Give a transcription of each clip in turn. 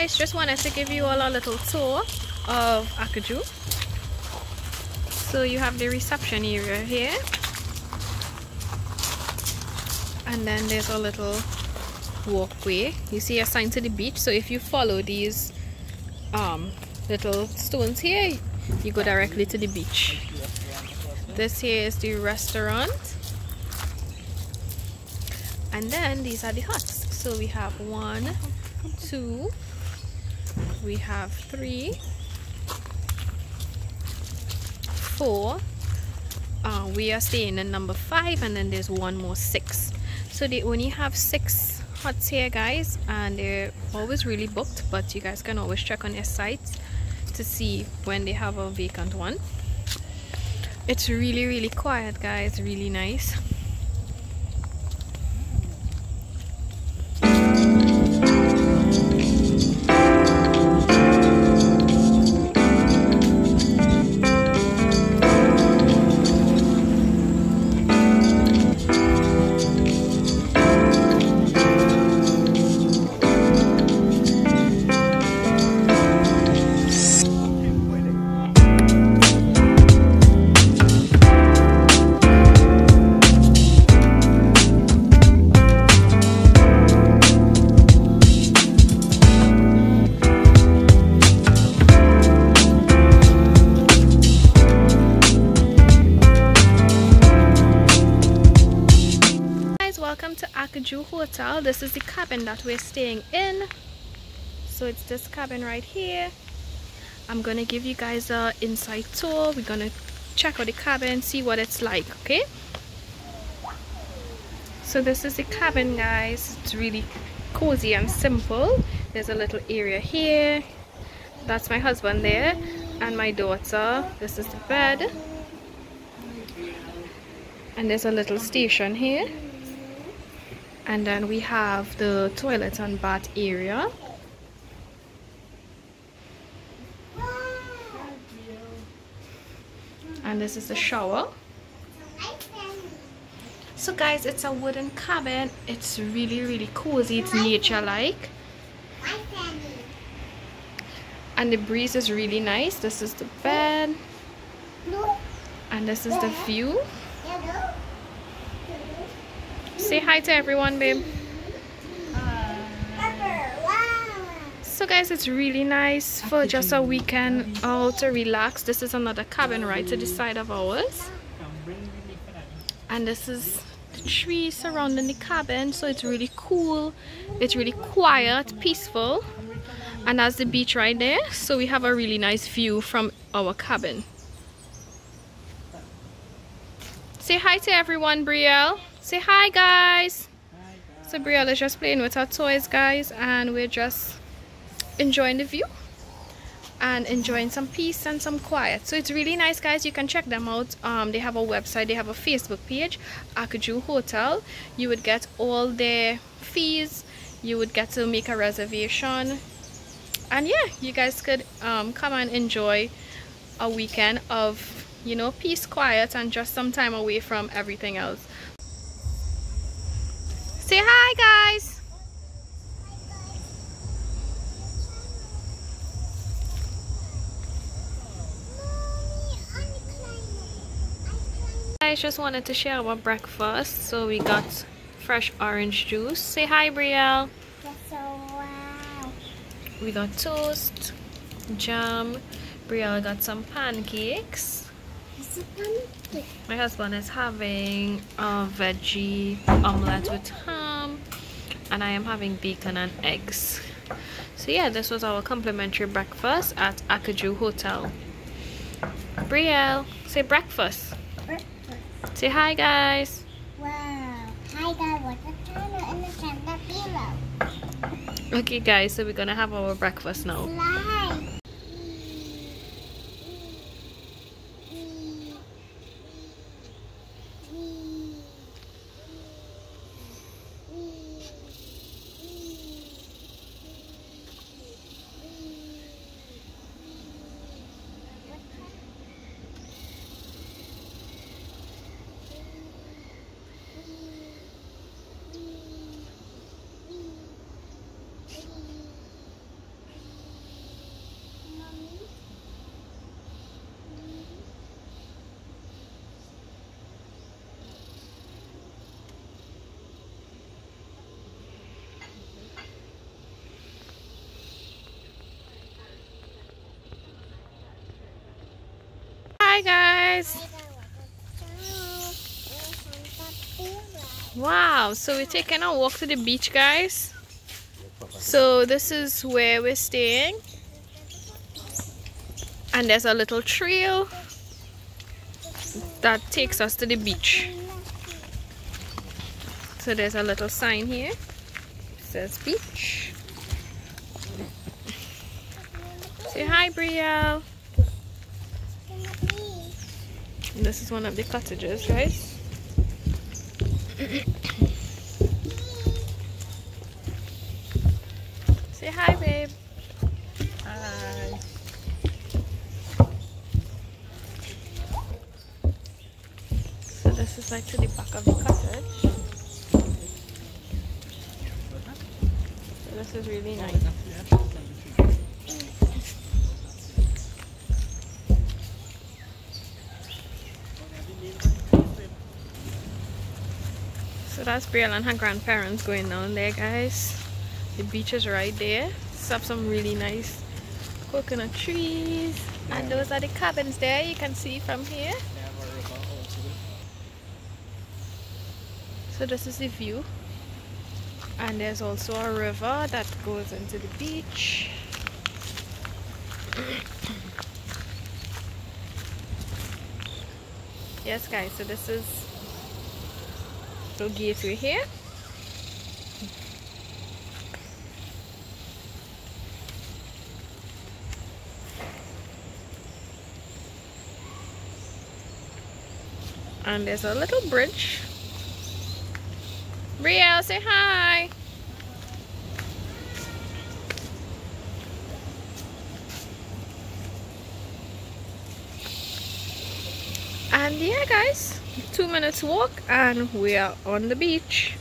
guys, just wanted to give you all a little tour of Acajou. So you have the reception area here, and then there's a little walkway. You see a sign to the beach, so if you follow these little stones here, you go directly to the beach. This here is the restaurant, and then these are the huts. So we have 1, 2, we have 3, 4. We are staying in number 5, and then there's one more 6. So they only have 6 huts here, guys, and they're always really booked, but you guys can always check on their sites to see when they have a vacant one. It's really quiet, guys, really nice. Welcome to Acajou Hotel. This is the cabin that we're staying in. So it's this cabin right here. I'm gonna give you guys a inside tour. We're gonna check out the cabin, see what it's like, okay? So this is the cabin, guys. It's really cozy and simple. There's a little area here. That's my husband there, and my daughter. This is the bed, and there's a little station here. And then we have the toilet and bath area. And this is the shower. So guys, it's a wooden cabin. It's really cozy. It's nature-like. And the breeze is really nice. This is the bed. And this is the view. Say hi to everyone, babe. So guys, it's really nice for just a weekend all to relax. This is another cabin right to the side of ours, and this is the tree surrounding the cabin, so it's really cool, it's really quiet, peaceful, and that's the beach right there. So we have a really nice view from our cabin. Say hi to everyone, Brielle. Say hi, guys. So Brielle is just playing with her toys, guys, and we're just enjoying the view and enjoying some peace and some quiet. So it's really nice, guys. You can check them out. They have a website, they have a Facebook page, Acajou Hotel. You would get all their fees, you would get to make a reservation, and yeah, you guys could come and enjoy a weekend of, you know, peace, quiet, and just some time away from everything else. Say hi, guys. I just wanted to share our breakfast. So we got fresh orange juice. Say hi, Brielle. Wow. We got toast, jam. Brielle got some pancakes. My husband is having a veggie omelette with ham, and I am having bacon and eggs. So yeah, this was our complimentary breakfast at Acajou Hotel. Brielle, say breakfast. Say hi, guys. Wow. Hi guys, what's the channel in the channel below? Okay guys, so we're gonna have our breakfast now. Slide. Wow, so we're taking a walk to the beach, guys. So this is where we're staying. And there's a little trail that takes us to the beach. So there's a little sign here. It says beach. Say hi, Brielle. This is one of the cottages, guys. Say hi, babe. Hi. So this is like to the back of the cottage. So this is really nice. So that's Brielle and her grandparents going down there, guys. The beach is right there. Have some really nice coconut trees, and those are the cabins there you can see from here. So this is the view, and there's also a river that goes into the beach. Yes, guys, so this is the gateway here. And there's a little bridge. Brielle, say hi. And yeah, guys, 2 minutes walk and we are on the beach.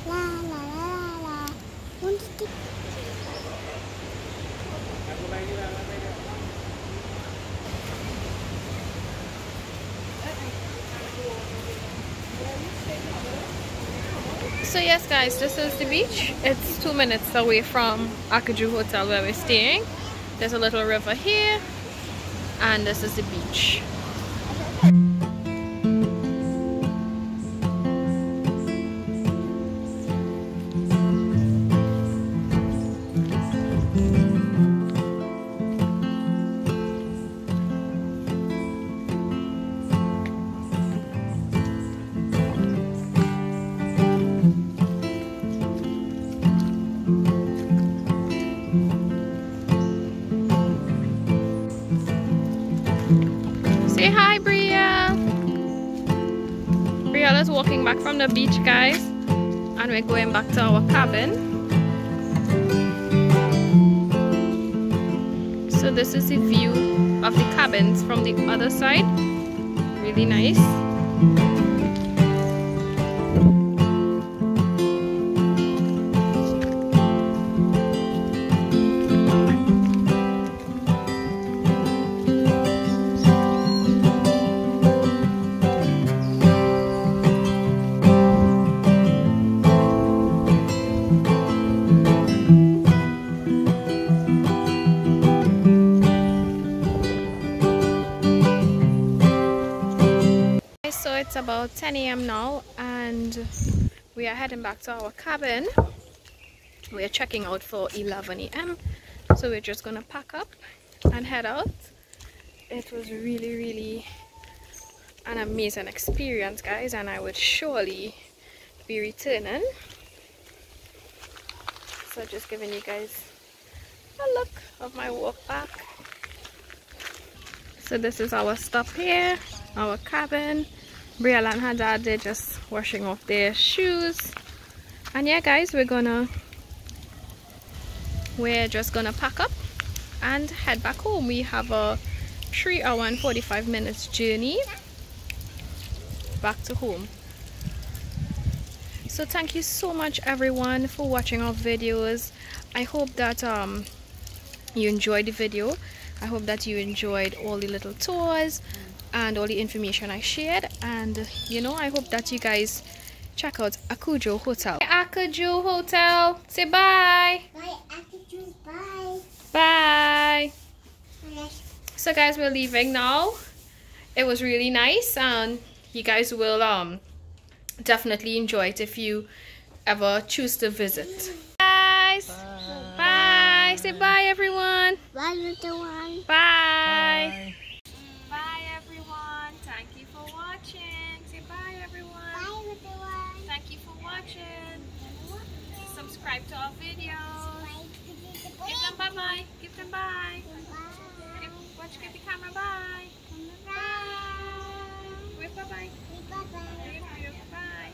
La la la la. So yes, guys, this is the beach. It's 2 minutes away from Acajou Hotel where we're staying. There's a little river here, and this is the beach. Say hi, Brielle. Brielle is walking back from the beach, guys, and we're going back to our cabin. So this is the view of the cabins from the other side. Really nice. So it's about 10 a.m. now, and we are heading back to our cabin. We are checking out for 11 a.m. so we're just gonna pack up and head out. It was really an amazing experience, guys, and I would surely be returning. So just giving you guys a look of my walk back. So this is our stop here, our cabin. Brielle and her dad, they're just washing off their shoes. And yeah, guys, we're just gonna pack up and head back home. We have a 3 hour and 45 minutes journey back to home. So thank you so much, everyone, for watching our videos. I hope that you enjoyed the video. I hope that you enjoyed all the little tours and all the information I shared, and you know, I hope that you guys check out Acajou Hotel. Acajou Hotel, say bye. Bye, Acajou. Bye. Bye. Bye. So guys, we're leaving now. It was really nice, and you guys will definitely enjoy it if you ever choose to visit. Guys, bye. Say bye, everyone. Bye, little one. Bye. Bye, everyone. Thank you for watching. Say bye, everyone. Bye, little one. Thank you for watching. Subscribe to our videos. Give them bye-bye. Give them bye. Give the camera bye. Bye. Wave bye-bye. Bye-bye. Bye.